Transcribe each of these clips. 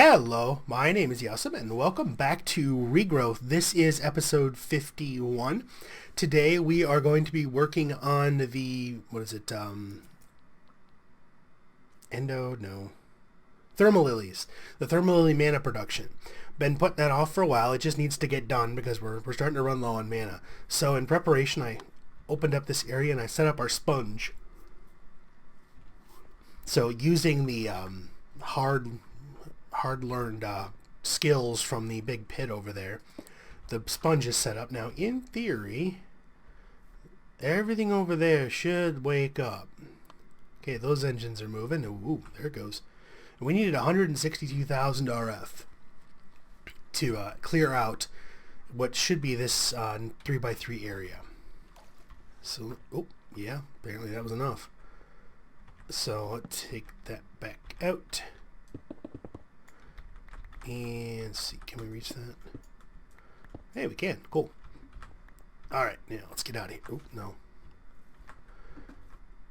Hello, my name is Yasim and welcome back to Regrowth. This is episode 51. Today we are going to be working on the, Thermalillies. The Thermalilly mana production. Been putting that off for a while. It just needs to get done because we're starting to run low on mana. So in preparation I opened up this area and I set up our sponge. So using the hard-learned skills from the big pit over there, the sponge is set up. Now, in theory, everything over there should wake up. Okay, those engines are moving. Ooh, there it goes. We needed 162,000 RF to clear out what should be this 3x3 area. So, oh, yeah, apparently that was enough. So, let's take that back out. And see, can we reach that? Hey, we can. Cool. Alright, now let's get out of here. Oh, no.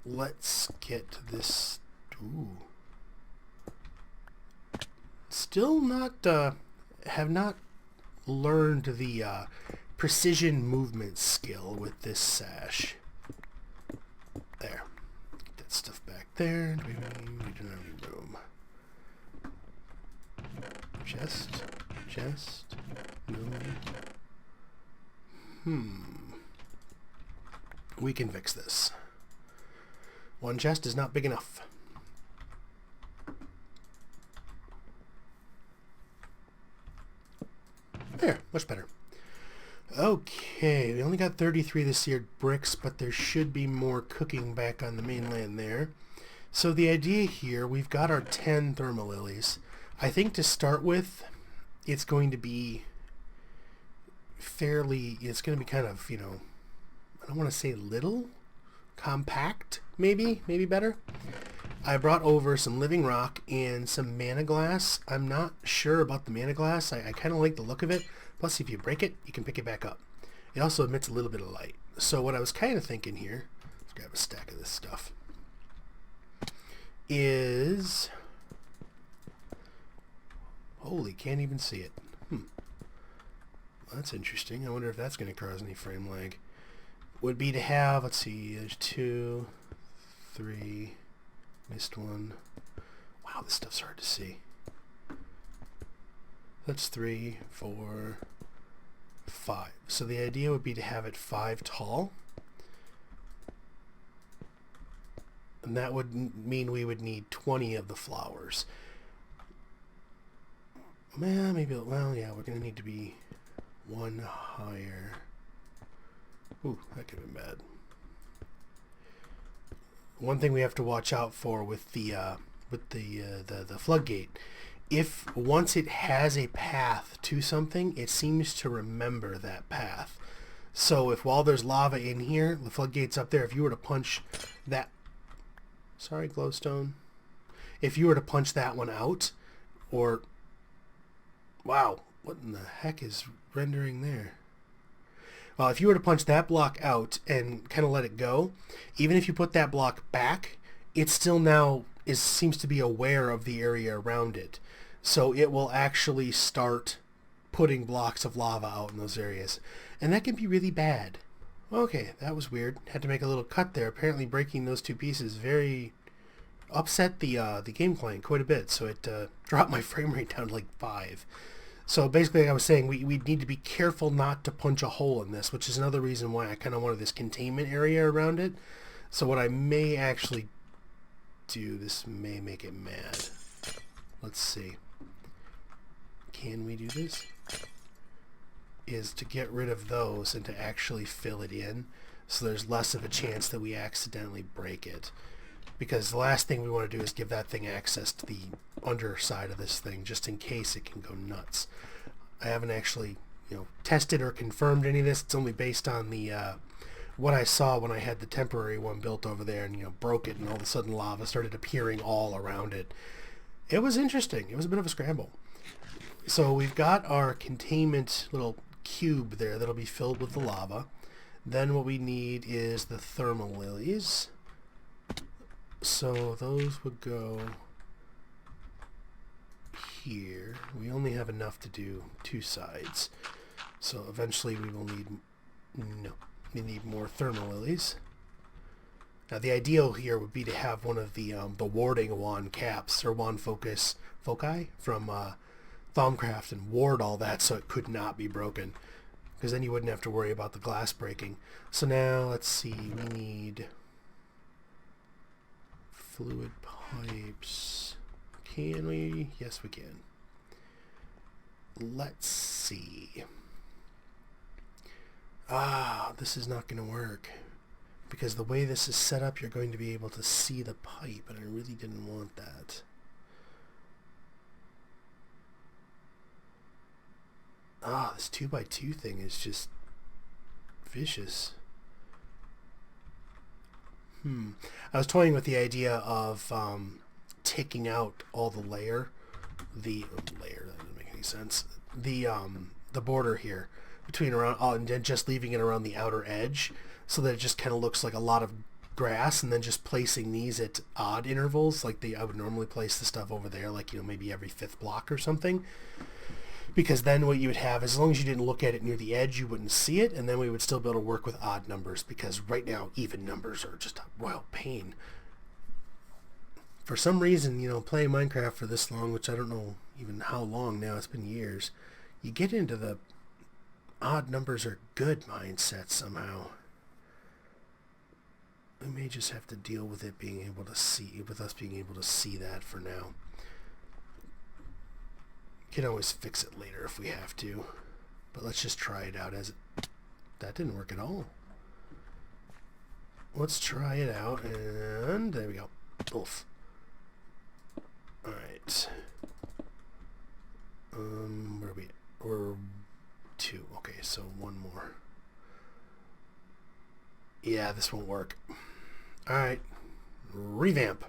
Let's get this... Ooh. Still not, have not learned the precision movement skill with this sash. There. Get that stuff back there. We don't have any room. Chest, no. We can fix this. One chest is not big enough. There, much better. Okay, we only got 33 this year bricks, but there should be more cooking back on the mainland there. So the idea here, we've got our 10 Thermalillies. I think to start with, it's going to be it's going to be kind of, I don't want to say little, compact, maybe better. I brought over some living rock and some mana glass. I'm not sure about the mana glass. I kind of like the look of it. Plus, if you break it, you can pick it back up. It also emits a little bit of light. So what I was kind of thinking here, let's grab a stack of this stuff, is... Holy, can't even see it. Well, that's interesting. I wonder if that's going to cause any frame lag. Would be to have, let's see, there's 2, 3, missed one. Wow, this stuff's hard to see. That's 3, 4, 5. So the idea would be to have it 5 tall. And that would mean we would need 20 of the flowers. Well, maybe, well, yeah, we're going to need to be one higher. Ooh, that could have been bad. One thing we have to watch out for with the floodgate, if once it has a path to something, it seems to remember that path. So if while there's lava in here, the floodgate's up there, if you were to punch that, sorry, glowstone, if you were to punch that one out, or... Wow, what in the heck is rendering there? Well, if you were to punch that block out and kind of let it go, even if you put that block back, it still now seems to be aware of the area around it. So it will actually start putting blocks of lava out in those areas. And that can be really bad. Okay, that was weird. Had to make a little cut there. Apparently breaking those two pieces very upset the game client quite a bit. So it dropped my frame rate down to like 5. So basically, like I was saying, we need to be careful not to punch a hole in this, which is another reason why I kind of wanted this containment area around it. So what I may actually do, this may make it mad. Let's see. Can we do this? Is to get rid of those and to actually fill it in, so there's less of a chance that we accidentally break it. Because the last thing we want to do is give that thing access to the underside of this thing, just in case it can go nuts. I haven't actually, tested or confirmed any of this. It's only based on the what I saw when I had the temporary one built over there and, broke it, and all of a sudden lava started appearing all around it. It was interesting. It was a bit of a scramble. So we've got our containment little cube there that'll be filled with the lava. Then what we need is the Thermalillies. So those would go here. We only have enough to do 2 sides. So eventually we will need... No. We need more Thermalillies. Now the ideal here would be to have one of the warding wand caps, or wand foci from Thaumcraft, and ward all that so it could not be broken. Because then you wouldn't have to worry about the glass breaking. So now, let's see, we need fluid pipes. Can we? Yes, we can. Let's see. This is not going to work. Because the way this is set up, you're going to be able to see the pipe, and I really didn't want that. This 2x2 thing is just vicious. I was toying with the idea of taking out all the layer, that doesn't make any sense. The border here between and then just leaving it around the outer edge, so that it just kind of looks like a lot of grass, and then just placing these at odd intervals, like I would normally place the stuff over there, like, you know, maybe every 5th block or something. Because then what you would have, as long as you didn't look at it near the edge, you wouldn't see it, and then we would still be able to work with odd numbers, because right now even numbers are just a royal pain. For some reason, you know, playing Minecraft for this long, which I don't know even how long now, it's been years, you get into the odd numbers are good mindset somehow. We may just have to deal with it being able to see, with us being able to see that for now. Can always fix it later if we have to, but let's just try it out as it. That didn't work at all. Let's try it out, and there we go. Oof. All right. Where are we? We're 2. Okay, so 1 more. Yeah, this won't work. All right. Revamp.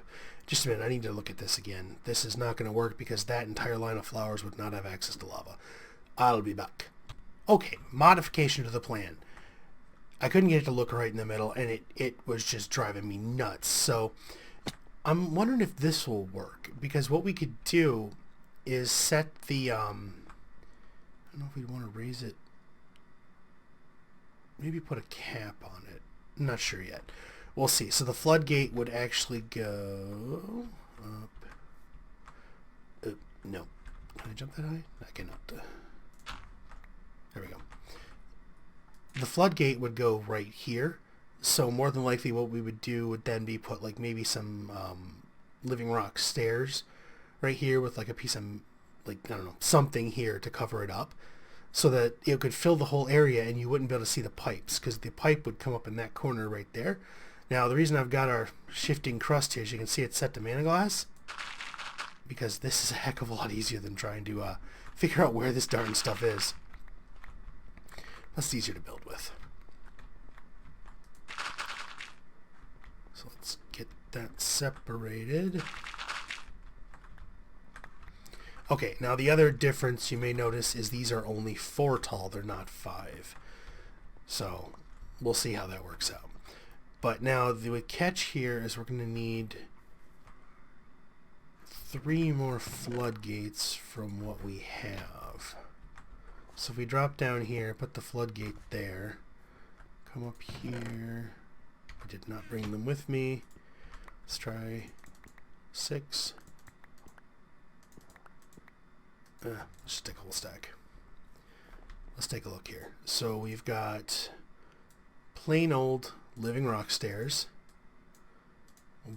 Just a minute, I need to look at this again. This is not going to work because that entire line of flowers would not have access to lava. I'll be back. Okay, modification to the plan. I couldn't get it to look right in the middle, and it was just driving me nuts. So I'm wondering if this will work, because what we could do is set the, I don't know if we'd want to raise it. Maybe put a cap on it. I'm not sure yet. We'll see. So the floodgate would actually go up. No. Can I jump that high? I cannot. There we go. The floodgate would go right here. So more than likely what we would do would then be put like maybe some living rock stairs right here with like a piece of, like, I don't know, something here to cover it up, so that it could fill the whole area and you wouldn't be able to see the pipes, because the pipe would come up in that corner right there. Now, the reason I've got our shifting crust here, as you can see, it's set to mana glass, because this is a heck of a lot easier than trying to figure out where this darn stuff is. Plus, it's easier to build with. So let's get that separated. Okay, now the other difference you may notice is these are only 4 tall, they're not 5. So we'll see how that works out. But now the catch here is we're going to need 3 more floodgates from what we have. So if we drop down here, put the floodgate there, come up here. I did not bring them with me. Let's try 6. Let's just take a whole stack. Let's take a look here. So we've got plain old living rock stairs.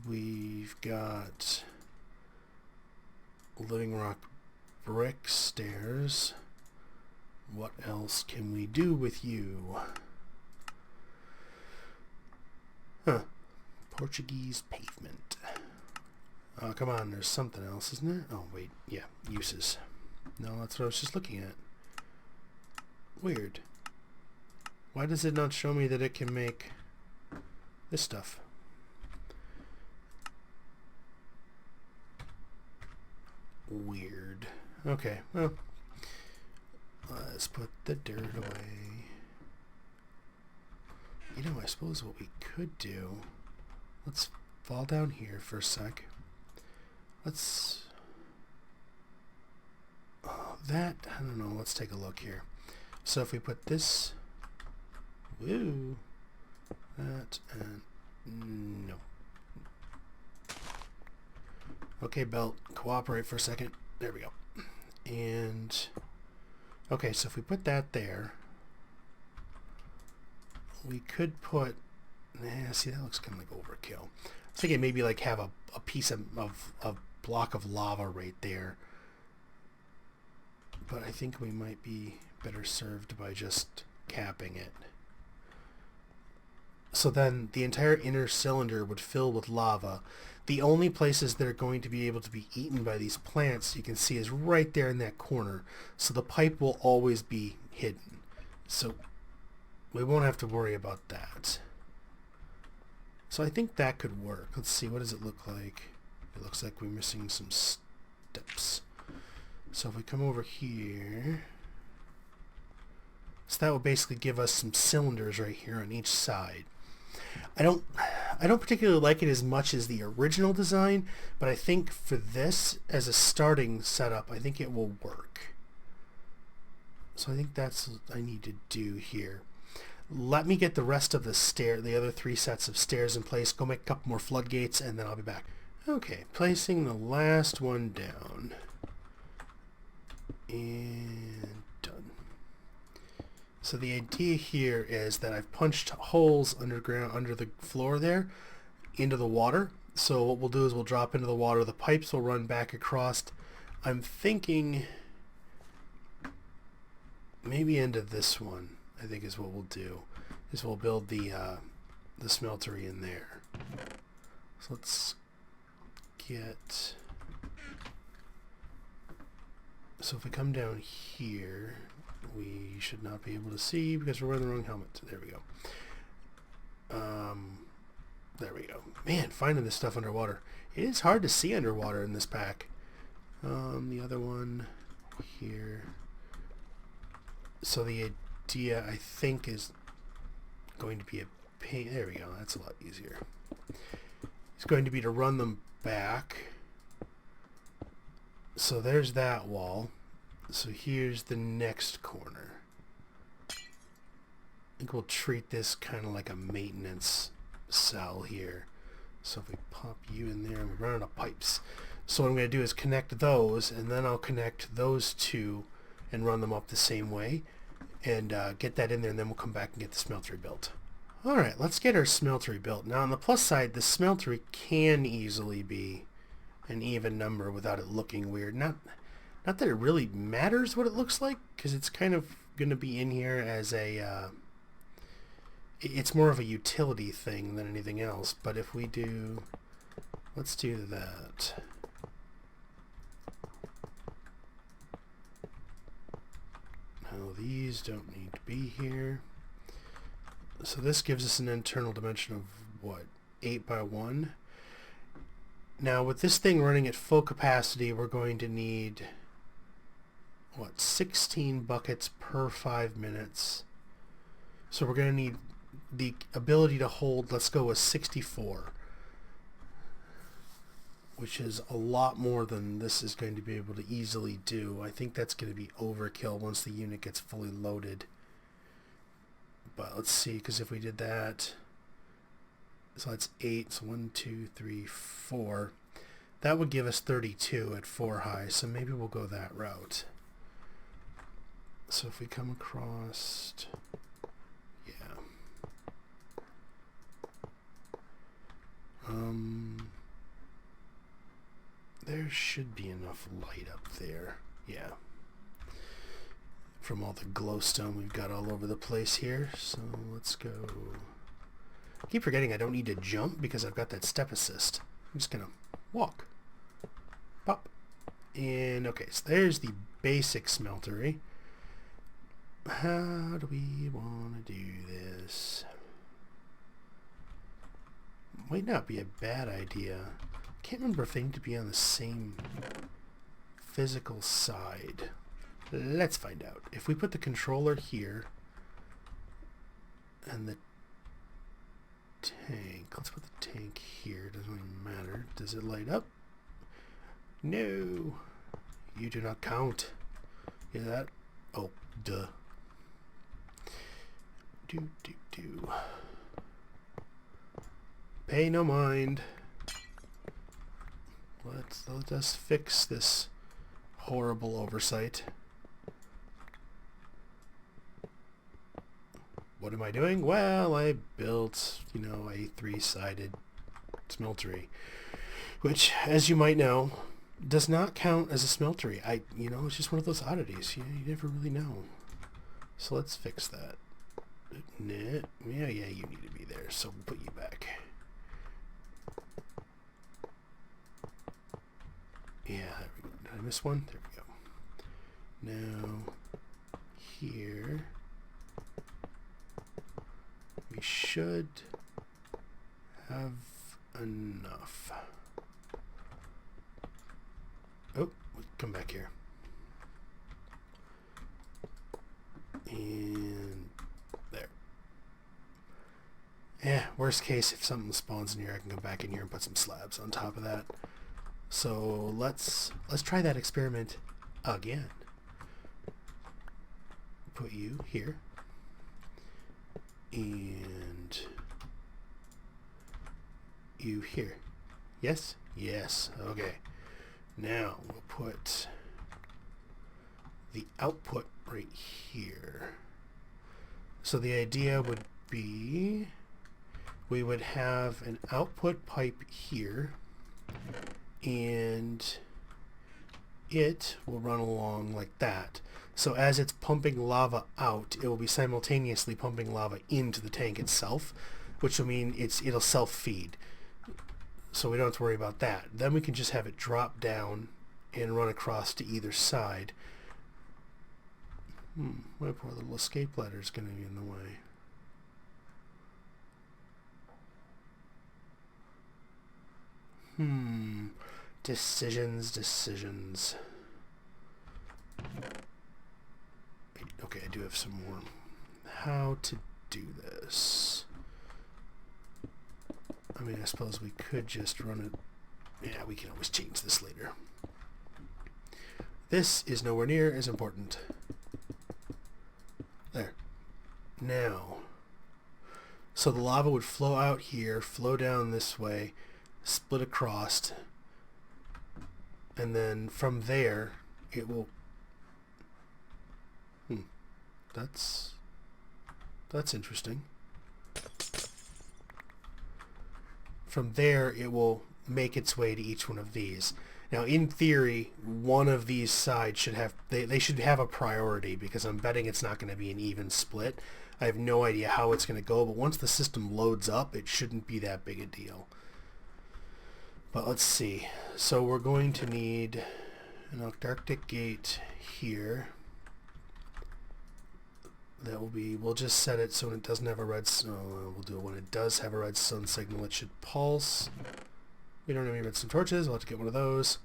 We've got living rock brick stairs. What else can we do with you? Portuguese pavement. Oh, come on, there's something else, isn't there? Oh, wait, yeah, uses. No, that's what I was just looking at. Weird. Why does it not show me that it can make this stuff? Weird. Okay, well, let's put the dirt away. You know, I suppose what we could do, let's fall down here for a sec. Let's that, I don't know, let's take a look here. So if we put this, woo, that, and no. Okay, belt, cooperate for a second. There we go. And, okay, so if we put that there, we could put, see, that looks kind of like overkill. I was thinking maybe like have a piece of block of lava right there. But I think we might be better served by just capping it. So then the entire inner cylinder would fill with lava. The only places that are going to be able to be eaten by these plants, you can see, is right there in that corner. So the pipe will always be hidden. So we won't have to worry about that. So I think that could work. Let's see, what does it look like? It looks like we're missing some steps. So if we come over here, so that would basically give us some cylinders right here on each side. I don't particularly like it as much as the original design, but I think for this as a starting setup, I think it will work. So I think that's what I need to do here. Let me get the rest of the other 3 sets of stairs in place, go make a couple more floodgates, and then I'll be back. Okay, placing the last one down. And done. So the idea here is that I've punched holes underground under the floor there into the water. So what we'll do is we'll drop into the water. The pipes will run back across. I'm thinking maybe into this one, I think, is what we'll do. Is we'll build the smeltery in there. So let's get... So if we come down here, we should not be able to see because we're wearing the wrong helmet. There we go. There we go. Man, finding this stuff underwater. It is hard to see underwater in this pack. The other one here. So the idea, I think, is going to be a pain. There we go. That's a lot easier. It's going to be to run them back. So there's that wall. So here's the next corner. I think we'll treat this kind of like a maintenance cell here. So if we pop you in there, and we run out of pipes. So what I'm going to do is connect those, and then I'll connect those 2 and run them up the same way, and get that in there, and then we'll come back and get the smeltery built. Alright, let's get our smeltery built. Now on the plus side, the smeltery can easily be an even number without it looking weird. Not that it really matters what it looks like, because it's kind of going to be in here as a... it's more of a utility thing than anything else. But if we do... Let's do that. Now these don't need to be here. So this gives us an internal dimension of, what, 8 by 1? Now with this thing running at full capacity, we're going to need, what, 16 buckets per 5 minutes. So we're going to need the ability to hold, let's go with 64, which is a lot more than this is going to be able to easily do. I think that's going to be overkill once the unit gets fully loaded. But let's see, because if we did that, so that's 8, so 1, 2, 3, 4. That would give us 32 at 4 high, so maybe we'll go that route. So if we come across, yeah. There should be enough light up there. Yeah. From all the glowstone we've got all over the place here. So let's go. I keep forgetting I don't need to jump because I've got that step assist. I'm just going to walk. Pop. And okay, so there's the basic smeltery. How do we want to do this? Might not be a bad idea. Can't remember if they need to be on the same physical side. Let's find out. If we put the controller here and the tank, let's put the tank here. Doesn't even matter. Does it light up? No. You do not count. Yeah, that. Oh, duh. Do. Pay no mind. Let us fix this horrible oversight. What am I doing? Well, I built, a three-sided smeltery, which, as you might know, does not count as a smeltery. It's just one of those oddities. You never really know. So let's fix that. Yeah, you need to be there, so we'll put you back. Yeah, there we go. Did I miss one? There we go. Now, here, we should have enough. Oh, come back here. And there. Yeah, worst case, if something spawns in here, I can come back in here and put some slabs on top of that. So let's try that experiment again. Put you here. And you here. Yes? Yes. Okay. Now we'll put the output right here. So the idea would be we would have an output pipe here, and it will run along like that. So as it's pumping lava out, it will be simultaneously pumping lava into the tank itself, which will mean it'll self-feed. So we don't have to worry about that. Then we can just have it drop down and run across to either side. My poor little escape ladder is going to be in the way. Decisions. Okay, I do have some more. How to do this? I mean, I suppose we could just run it. Yeah, we can always change this later. This is nowhere near as important. There. Now, so the lava would flow out here, flow down this way, split across, and then from there it will that's interesting. From there it will make its way to each one of these. Now in theory, one of these sides should have they should have a priority, because I'm betting it's not going to be an even split. I have no idea how it's going to go, but once the system loads up, it shouldn't be that big a deal. But let's see. So we're going to need an Antarctic gate here. That will be, we'll just set it so when it doesn't have a red, we'll do it when it does have a red sun signal. It should pulse. We don't have any redstone torches. We'll have to get one of those.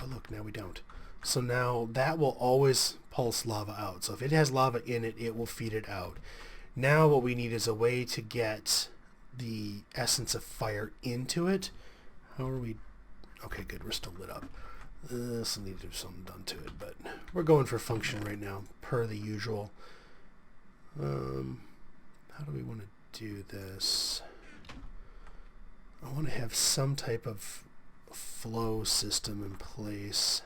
Oh look, now we don't. So now that will always pulse lava out. So if it has lava in it, it will feed it out. Now what we need is a way to get the essence of fire into it. How are we? Okay, good. We're still lit up. This will need to have something done to it, but we're going for function right now, per the usual. How do we want to do this? I want to have some type of flow system in place.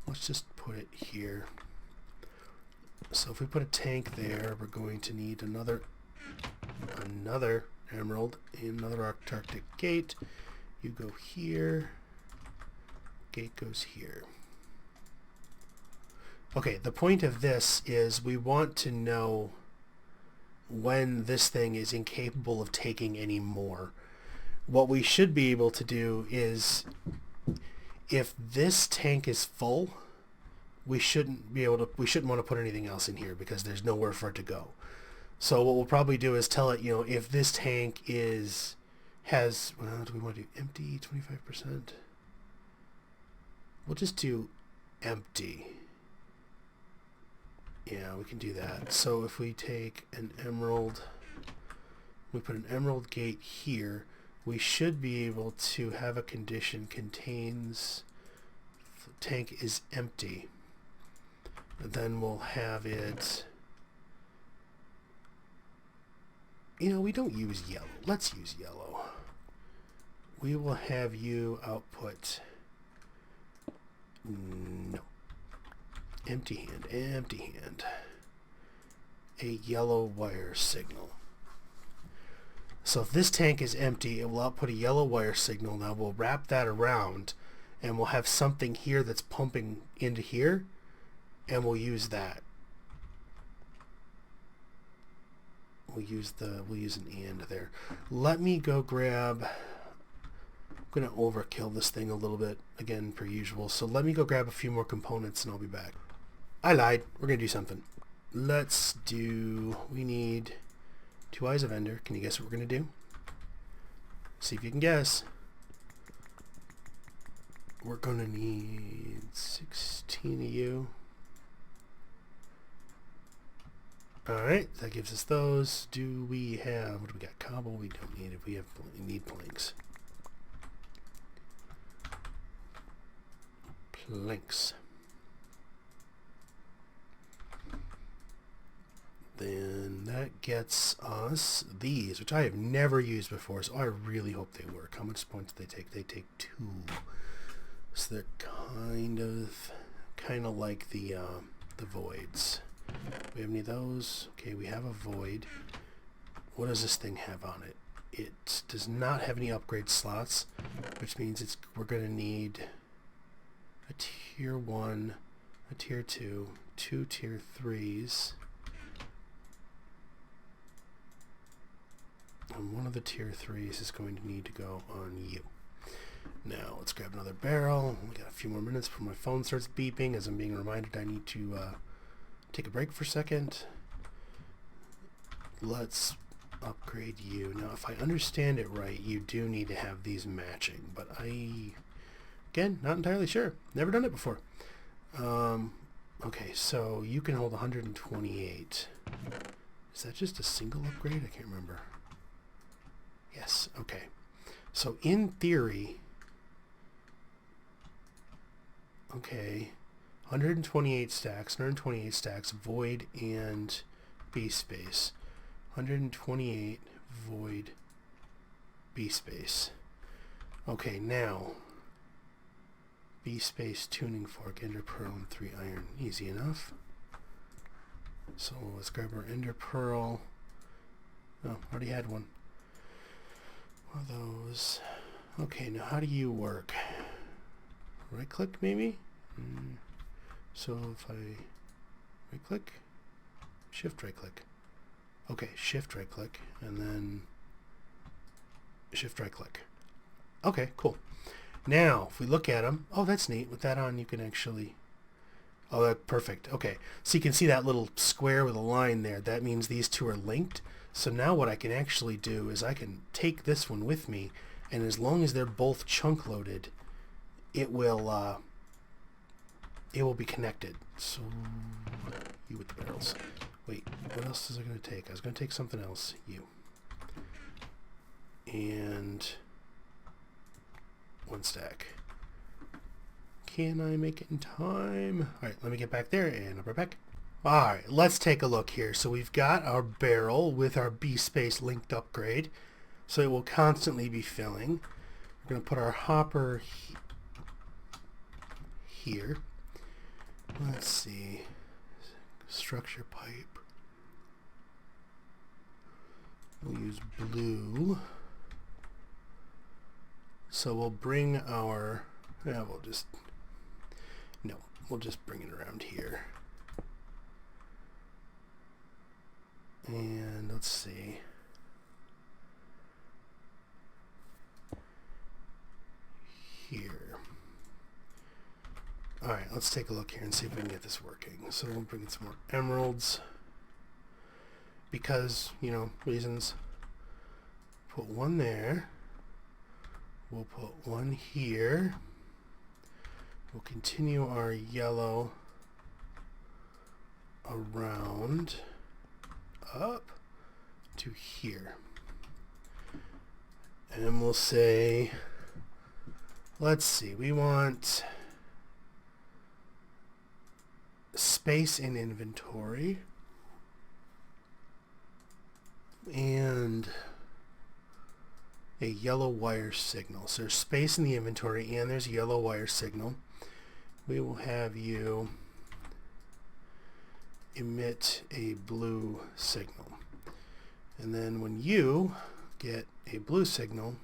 Let's just put it here. So if we put a tank there, we're going to need another emerald, another Antarctic gate. You go here, gate goes here. Okay, the point of this is we want to know when this thing is incapable of taking any more. What we should be able to do is, if this tank is full, we shouldn't want to put anything else in here, because there's nowhere for it to go. So what we'll probably do is tell it, if this tank has, well, do we want to do empty 25%? We'll just do empty. Yeah, we can do that. So if we take an emerald, we put an emerald gate here, we should be able to have a condition contains, the tank is empty. Then we'll have it, you know, we don't use yellow. Let's use yellow. We will have you output, no, empty hand, a yellow wire signal. So if this tank is empty, it will output a yellow wire signal. Now we'll wrap that around and we'll have something here that's pumping into here, and we'll use that. We'll use an and there. Let me go grab, I'm going to overkill this thing a little bit, again, per usual. So let me go grab a few more components and I'll be back. I lied. We're going to do something. Let's do, we need 2 eyes of Ender. Can you guess what we're going to do? See if you can guess. We're going to need 16 of you. Alright, that gives us those. Do we have, what do we got? Cobble we don't need if we need planks. Planks. Then that gets us these, which I have never used before, so I really hope they work. How much points do they take? They take 2. So they're kind of like the voids. We have any of those? Okay, we have a void. What does this thing have on it? It does not have any upgrade slots, which means we're going to need a tier 1, a tier 2, 2 tier 3s, and one of the tier 3s is going to need to go on you. Now let's grab another barrel. We got a few more minutes before my phone starts beeping as I'm being reminded I need to take a break for a second. Let's upgrade you. Now if I understand it right, you do need to have these matching, but again, not entirely sure. Never done it before. Okay, so you can hold 128. Is that just a single upgrade? I can't remember. Yes, okay. So in theory, okay, 128 stacks, void and B space. 128 void B space. Okay, now B space tuning fork, ender pearl, and 3 iron. Easy enough. So let's grab our ender pearl. Oh, already had one. One of those. Okay, now how do you work? Right click maybe? So if I right click, shift right click. Okay, shift right click, and then shift right click. Okay, cool. Now, if we look at them, oh, that's neat. With that on, you can actually, oh, that's perfect. Okay, so you can see that little square with a line there. That means these two are linked. So now what I can actually do is I can take this one with me, and as long as they're both chunk loaded, it will be connected. So you with the barrels. Wait, what else is I going to take? I was going to take something else. You. And 1 stack. Can I make it in time? Alright, let me get back there and I'll be right back. Alright, let's take a look here. So we've got our barrel with our B space linked upgrade. So it will constantly be filling. We're going to put our hopper here. Let's see. Structure pipe. We'll use blue. So we'll bring our, we'll just bring it around here. And let's see. Here. Alright, let's take a look here and see if we can get this working. So we'll bring in some more emeralds. Because, you know, reasons. Put one there. We'll put one here. We'll continue our yellow around up to here. And we'll say, let's see, we want space in inventory and a yellow wire signal. So there's space in the inventory and there's a yellow wire signal. We will have you emit a blue signal. And then when you get a blue signal,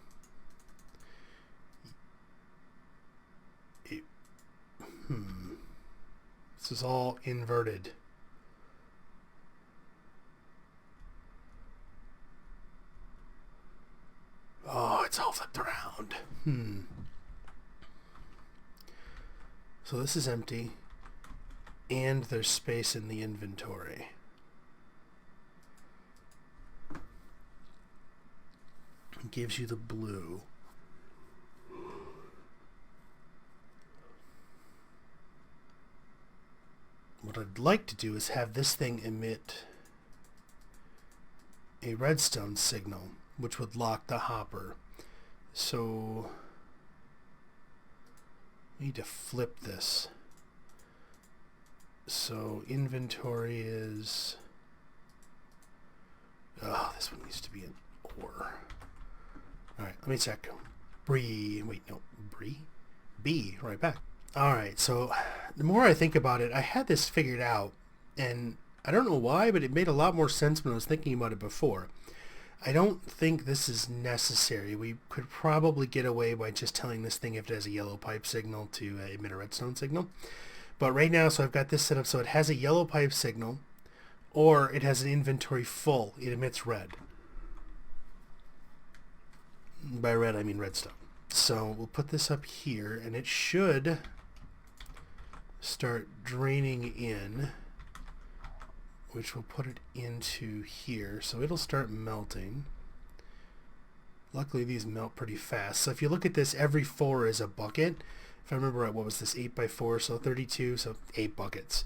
this is all inverted. Oh, it's all flipped around. So this is empty, and there's space in the inventory. It gives you the blue. What I'd like to do is have this thing emit a redstone signal, which would lock the hopper. So I need to flip this. So inventory is, oh, this one needs to be an ore. Alright, let me check. B, right back. Alright, so the more I think about it, I had this figured out, and I don't know why, but it made a lot more sense when I was thinking about it before. I don't think this is necessary. We could probably get away by just telling this thing if it has a yellow pipe signal to emit a redstone signal. But right now, so I've got this set up so it has a yellow pipe signal, or it has an inventory full. It emits red. By red, I mean redstone. So we'll put this up here, and it should start draining in, which will put it into here. So it'll start melting. Luckily, these melt pretty fast. So if you look at this, every 4 is a bucket. If I remember right, what was this? 8 by 4, so 32, so 8 buckets.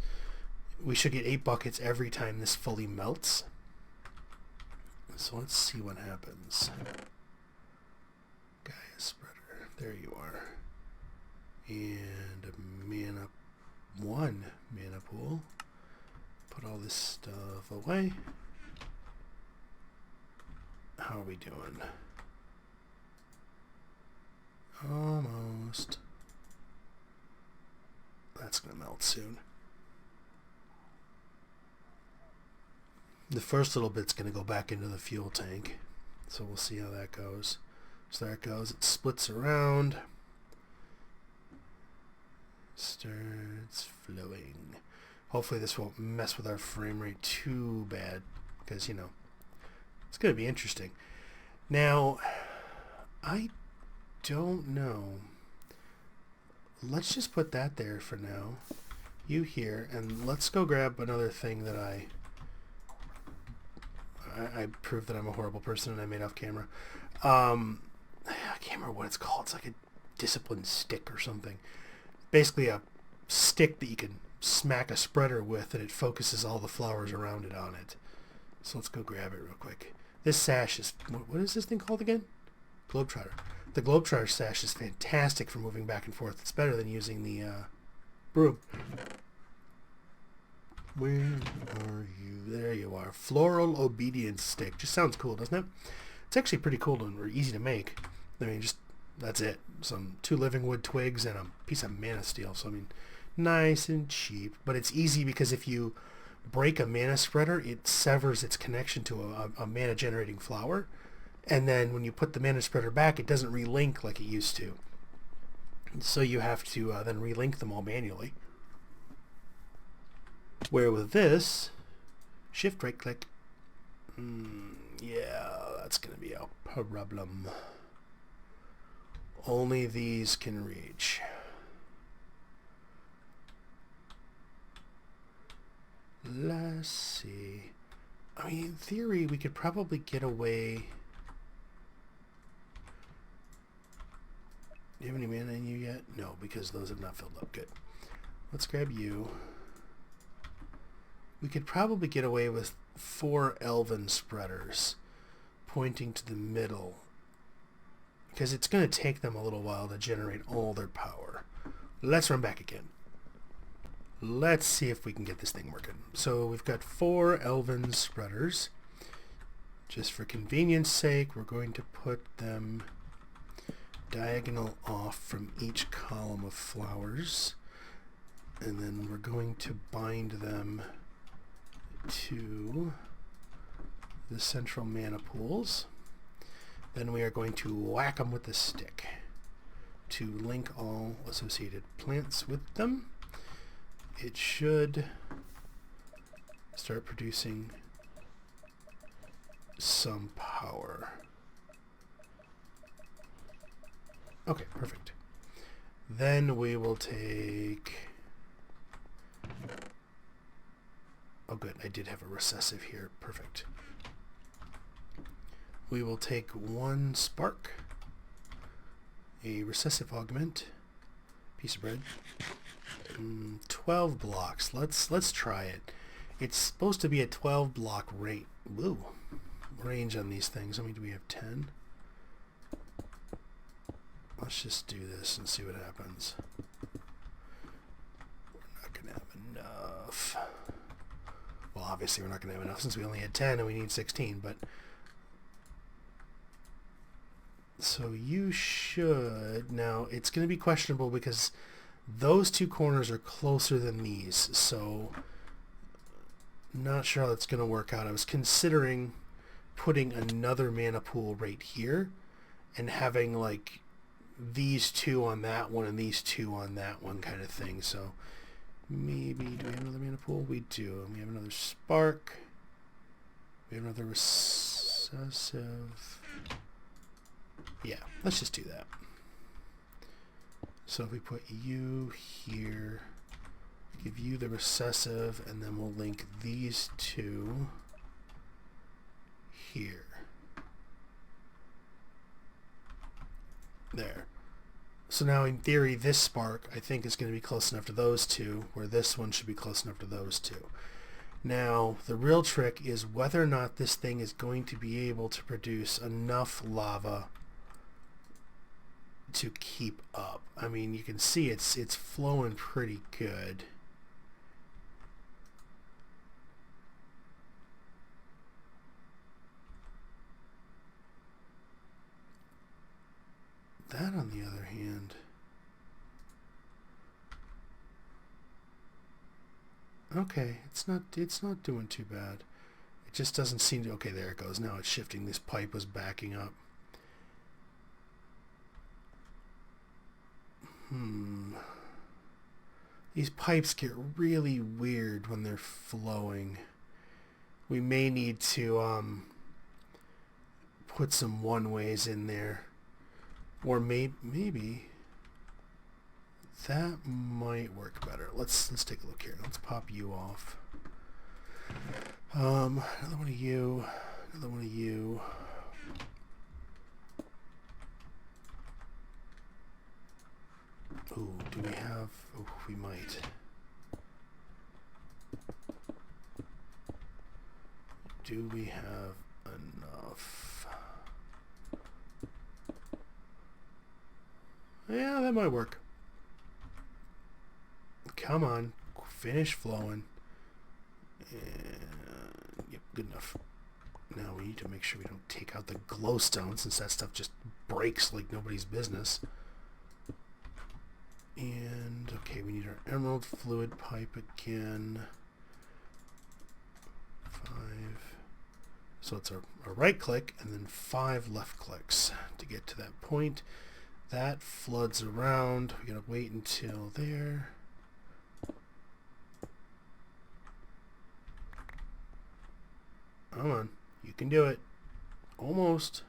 We should get 8 buckets every time this fully melts. So let's see what happens. Gaia spreader, there you are. And a mana, 1 mana pool. Put all this stuff away. How are we doing? Almost. That's going to melt soon. The first little bit's going to go back into the fuel tank. So we'll see how that goes. So there it goes. It splits around. Starts flowing. Hopefully this won't mess with our frame rate too bad, because, you know, it's going to be interesting. Now, I don't know. Let's just put that there for now. You here, and let's go grab another thing that I proved that I'm a horrible person and I made off camera. I can't remember what it's called. It's like a discipline stick or something. Basically a stick that you can smack a spreader with, and it focuses all the flowers around it on it. So let's go grab it real quick. This sash is, what is this thing called again? Globetrotter. The Globetrotter sash is fantastic for moving back and forth. It's better than using the broom. Where are you? There you are. Floral obedience stick. Just sounds cool, doesn't it? It's actually pretty cool and easy to make. I mean, just, that's it. Some 2 living wood twigs and a piece of mana steel. So, I mean, nice and cheap. But it's easy because if you break a mana spreader, it severs its connection to a mana generating flower. And then when you put the mana spreader back, it doesn't relink like it used to. So you have to then relink them all manually. Where with this, shift right click. Yeah, that's going to be a problem. Only these can reach. Let's see. I mean, in theory, we could probably get away. Do you have any mana in you yet? No, because those have not filled up. Good. Let's grab you. We could probably get away with 4 elven spreaders pointing to the middle. because it's going to take them a little while to generate all their power. Let's run back again. Let's see if we can get this thing working. So we've got 4 elven spreaders. Just for convenience sake, we're going to put them diagonal off from each column of flowers. And then we're going to bind them to the central mana pools. Then we are going to whack them with the stick to link all associated plants with them. It should start producing some power. Okay, perfect. Then we will take... Oh good, I did have a recessive here. Perfect. We will take 1 spark, a recessive augment, piece of bread, 12 blocks. Let's try it. It's supposed to be a 12 block rate. Woo. Range on these things. How many do we have? 10. Let's just do this and see what happens. We're not gonna have enough. Well, obviously we're not gonna have enough since we only had 10 and we need 16, but so you should... Now, it's going to be questionable because those 2 corners are closer than these, so not sure how that's going to work out. I was considering putting another mana pool right here and having, like, these 2 on that one and these 2 on that one kind of thing. So maybe... Do we have another mana pool? We do. And we have another spark. We have another recessive... Yeah, let's just do that. So if we put you here, give you the recessive, and then we'll link these 2 here. There. So now in theory this spark I think is going to be close enough to those 2, where this one should be close enough to those 2. Now the real trick is whether or not this thing is going to be able to produce enough lava to keep up. I mean, you can see it's flowing pretty good. That, on the other hand, okay, it's not doing too bad. It just doesn't seem to... Okay, there it goes. Now it's shifting. This pipe was backing up. These pipes get really weird when they're flowing. We may need to put some one-ways in there. Or maybe that might work better. Let's take a look here. Let's pop you off. Another one of you. Another one of you. Ooh, do we have... Oh, we might. Do we have enough? Yeah, that might work. Come on. Finish flowing. And, yep, good enough. Now we need to make sure we don't take out the glowstone, since that stuff just breaks like nobody's business. And, okay, we need our emerald fluid pipe again. 5. So it's a right click and then 5 left clicks to get to that point. That floods around. We gotta wait until there. Come on. You can do it. Almost.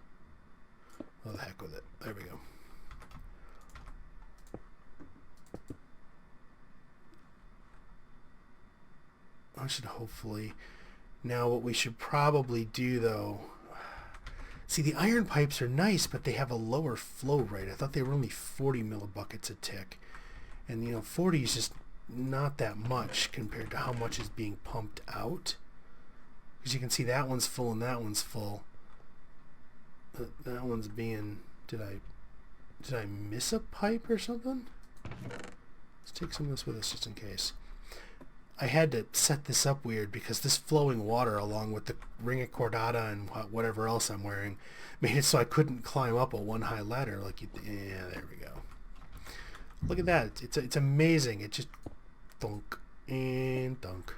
Oh, the heck with it. There we go. I should hopefully... Now what we should probably do, though... See, the iron pipes are nice, but they have a lower flow rate. I thought they were only 40 millibuckets a tick. And, you know, 40 is just not that much compared to how much is being pumped out. Because you can see that one's full and that one's full. That one's being... Did I Did I miss a pipe or something? Let's take some of this with us just in case. I had to set this up weird because this flowing water along with the ring of cordata and whatever else I'm wearing made it so I couldn't climb up a one-high ladder like you. Yeah, there we go. Look at that. It's amazing. It just thunk and thunk.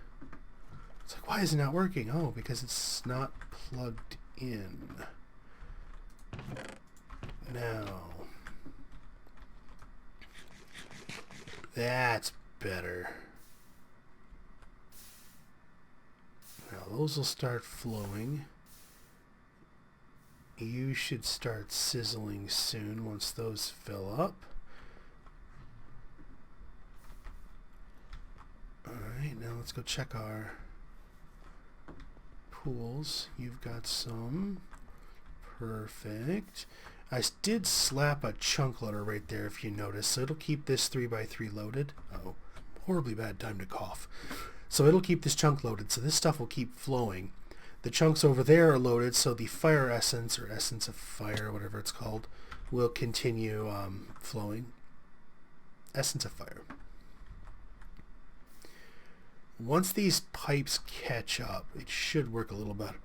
It's like, why is it not working? Oh, because it's not plugged in. Now, that's better. Now those will start flowing. You should start sizzling soon once those fill up. Alright, now let's go check our pools. You've got some. Perfect. I did slap a chunk loader right there if you notice, so it'll keep this 3x3 loaded. Oh, horribly bad time to cough. So it'll keep this chunk loaded, so this stuff will keep flowing. The chunks over there are loaded, so the fire essence, or essence of fire, whatever it's called, will continue flowing. Essence of fire. Once these pipes catch up, it should work a little better.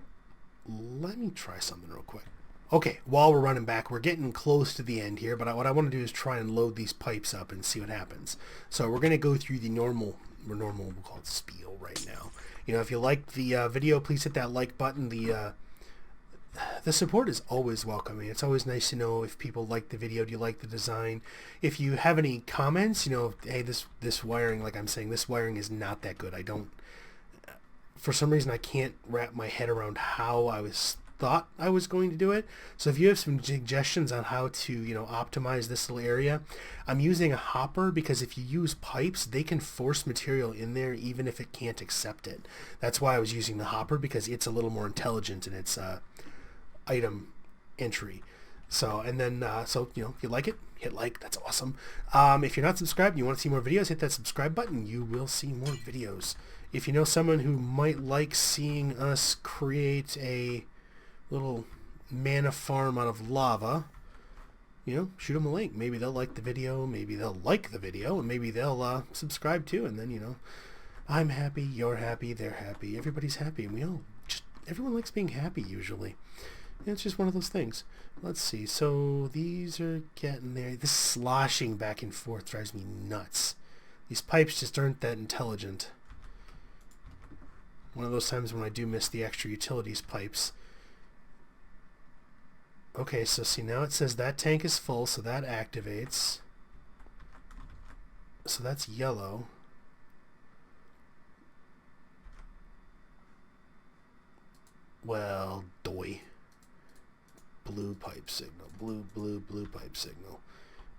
Let me try something real quick. Okay, while we're running back, we're getting close to the end here, but what I want to do is try and load these pipes up and see what happens. So we're going to go through the normal, we'll call it spiel right now. You know, if you like the video, please hit that like button. The support is always welcome. I mean, it's always nice to know if people like the video, do you like the design. If you have any comments, you know, hey, this wiring, like I'm saying, this wiring is not that good. For some reason, I can't wrap my head around how thought I was going to do it. So if you have some suggestions on how to, you know, optimize this little area, I'm using a hopper because if you use pipes, they can force material in there even if it can't accept it. That's why I was using the hopper, because it's a little more intelligent in its item entry. So, and then, so, you know, if you like it, hit like, that's awesome. If you're not subscribed and you want to see more videos, hit that subscribe button. You will see more videos. If you know someone who might like seeing us create a little mana farm out of lava, you know, shoot them a link. Maybe they'll like the video, maybe they'll like the video, and maybe they'll subscribe too, and then, you know, I'm happy, you're happy, they're happy, everybody's happy, and everyone likes being happy usually. It's just one of those things. Let's see, so these are getting there. This sloshing back and forth drives me nuts. These pipes just aren't that intelligent. One of those times when I do miss the extra utilities pipes. Okay, so see, now it says that tank is full, so that activates. So that's yellow. Well, doy. Blue pipe signal. Blue pipe signal.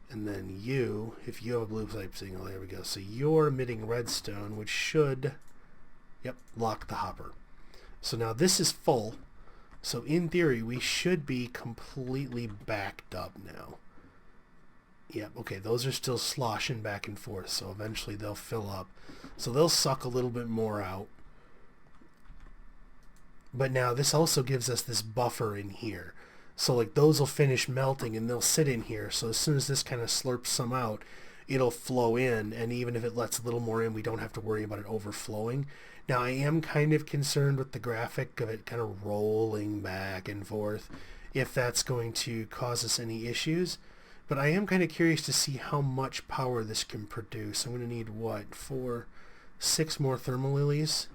And then you, if you have a blue pipe signal, there we go. So you're emitting redstone, which should, yep, lock the hopper. So now this is full. So in theory, we should be completely backed up now. Yep, okay, those are still sloshing back and forth, so eventually they'll fill up. So they'll suck a little bit more out. But now this also gives us this buffer in here. So like those will finish melting and they'll sit in here. So as soon as this kind of slurps some out, it'll flow in, and even if it lets a little more in, we don't have to worry about it overflowing. Now I am kind of concerned with the graphic of it kind of rolling back and forth, if that's going to cause us any issues. But I am kind of curious to see how much power this can produce. I'm going to need, what, 6 more Thermalillies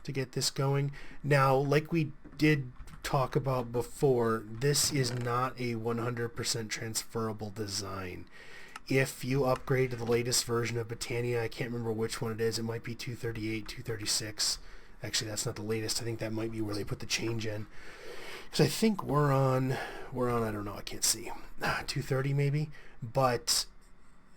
to get this going. Now, like we did talk about before, this is not a 100% transferable design. If you upgrade to the latest version of Botania, I can't remember which one it is. It might be 238, 236. Actually, that's not the latest. I think that might be where they put the change in. Because I think we're on, I don't know, I can't see. 230 maybe. But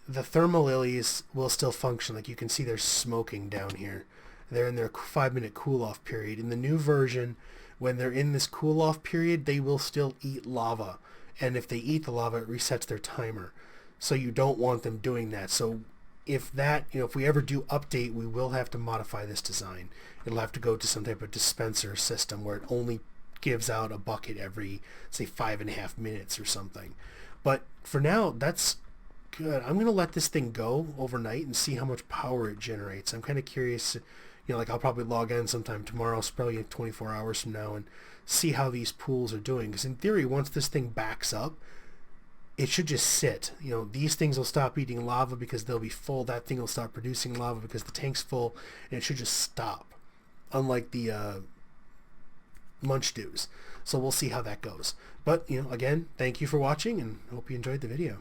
the Thermalillies will still function. Like you can see they're smoking down here. They're in their 5-minute cool-off period. In the new version, when they're in this cool-off period, they will still eat lava. And if they eat the lava, it resets their timer. So you don't want them doing that. So if that, if we ever do update, we will have to modify this design. It'll have to go to some type of dispenser system where it only gives out a bucket every, say, 5.5 minutes or something. But for now, that's good. I'm going to let this thing go overnight and see how much power it generates. I'm kind of curious, like I'll probably log in sometime tomorrow, it's probably 24 hours from now, and see how these pools are doing. Because in theory, once this thing backs up, it should just sit. These things will stop eating lava because they'll be full. That thing will stop producing lava because the tank's full, and it should just stop. Unlike the munch dews. So we'll see how that goes. But, again, thank you for watching, and hope you enjoyed the video.